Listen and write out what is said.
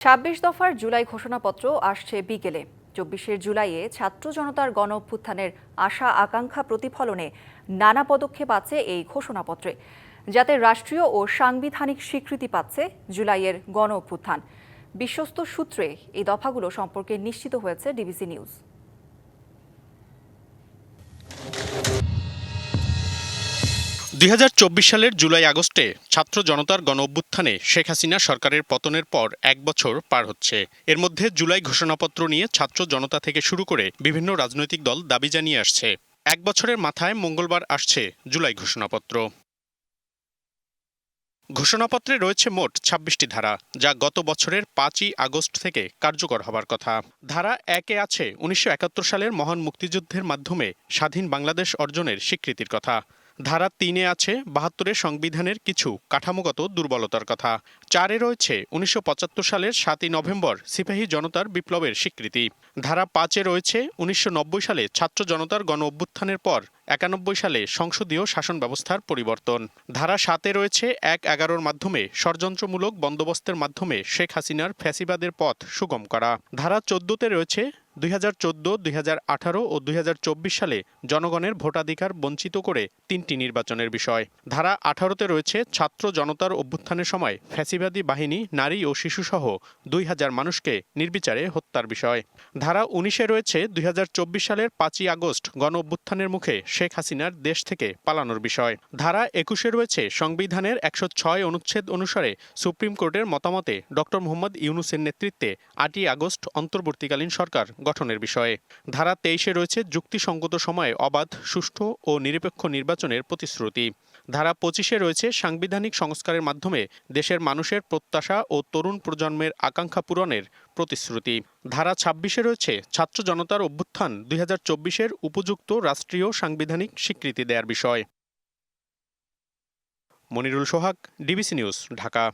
২৬ দফার জুলাই ঘোষণাপত্র আসছে বিকেলে। ২৪ জুলাইয়ে ছাত্র জনতার গণ অভ্যুত্থানের আশা আকাঙ্ক্ষা প্রতিফলনে নানা পদক্ষেপ আছে এই ঘোষণাপত্রে, যাতে রাষ্ট্রীয় ও সাংবিধানিক স্বীকৃতি পাচ্ছে জুলাইয়ের গণ অভ্যুত্থান। বিশ্বস্ত সূত্রে এই দফাগুলো সম্পর্কে নিশ্চিত হয়েছে ডিবিসি নিউজ। ২০২৪ সালের জুলাই আগস্টে ছাত্র জনতার গণ অভ্যুত্থানে শেখ হাসিনা সরকারের পতনের পর ১ বছর পার হচ্ছে। এর মধ্যে জুলাই ঘোষণাপত্র নিয়ে ছাত্র জনতা থেকে শুরু করে বিভিন্ন রাজনৈতিক দল দাবি জানিয়ে আসছে। ১ বছরের মাথায় মঙ্গলবার আসছে জুলাই ঘোষণাপত্র। ঘোষণাপত্রে রয়েছে মোট ২৬টি ধারা, যা গত বছরের ৫ই আগস্ট থেকে কার্যকর হবার কথা। ধারা ১-এ আছে ১৯৭১ সালের মহান মুক্তিযুদ্ধের মাধ্যমে স্বাধীন বাংলাদেশ অর্জনের স্বীকৃতির কথা। ধারা ৩-এ আছে ৭২-এর সংবিধানের কিছু কাঠামোগত দুর্বলতার কথা। ৪-এ রয়েছে ১৯৭৫ সালের ৭ই নভেম্বর সিপাহী জনতার বিপ্লবের স্বীকৃতি। ধারা ৫-এ রয়েছে ১৯৯০ সালে ছাত্র জনতার গণ অভ্যুত্থানের পর ৯১ সালে সংসদীয় শাসন ব্যবস্থার পরিবর্তন। ধারা ৭-এ রয়েছে ১-১১-র মাধ্যমে ষড়যন্ত্রমূলক বন্দোবস্তের মাধ্যমে শেখ হাসিনার ফ্যাসিবাদের পথ সুগম করা। ধারা ১৪-তে রয়েছে ২০১৪, ২০১৮ ও ২০২৪ সালে জনগণের ভোটাধিকার বঞ্চিত করে ৩টি নির্বাচনের বিষয়। ধারা ১৮-তে রয়েছে ছাত্র জনতার অভ্যুত্থানের সময় ফ্যাসিবাদী বাহিনী নারী ও শিশুসহ ২,০০০ মানুষকে নির্বিচারে হত্যার বিষয়। ধারা ১৯-এ রয়েছে ২০২৪ সালের ৫ই আগস্ট গণ অভ্যুত্থানের মুখে শেখ হাসিনার দেশ থেকে পালানোর বিষয়। ধারা ২১-এ রয়েছে সংবিধানের ১০৬ অনুচ্ছেদ অনুসারে সুপ্রিম কোর্টের মতামতে ডক্টর মোহাম্মদ ইউনূসের নেতৃত্বে ৮ই আগস্ট অন্তর্বর্তীকালীন সরকার গঠনের বিষয়ে। ধারা ২৩-এ রয়েছে যুক্তিসঙ্গত সময়ে অবাধ, সুষ্ঠু ও নিরপেক্ষ নির্বাচনের প্রতিশ্রুতি। ধারা ২৫-এ রয়েছে সাংবিধানিক সংস্কারের মাধ্যমে দেশের মানুষের প্রত্যাশা ও তরুণ প্রজন্মের আকাঙ্ক্ষা পূরণের প্রতিশ্রুতি। ধারা ২৬-এ রয়েছে ছাত্র জনতার অভ্যুত্থান ২০২৪-এর উপযুক্ত রাষ্ট্রীয় সাংবিধানিক স্বীকৃতি দেওয়ার বিষয়। মনিরুল সোহাগ, ডিবিসি নিউজ, ঢাকা।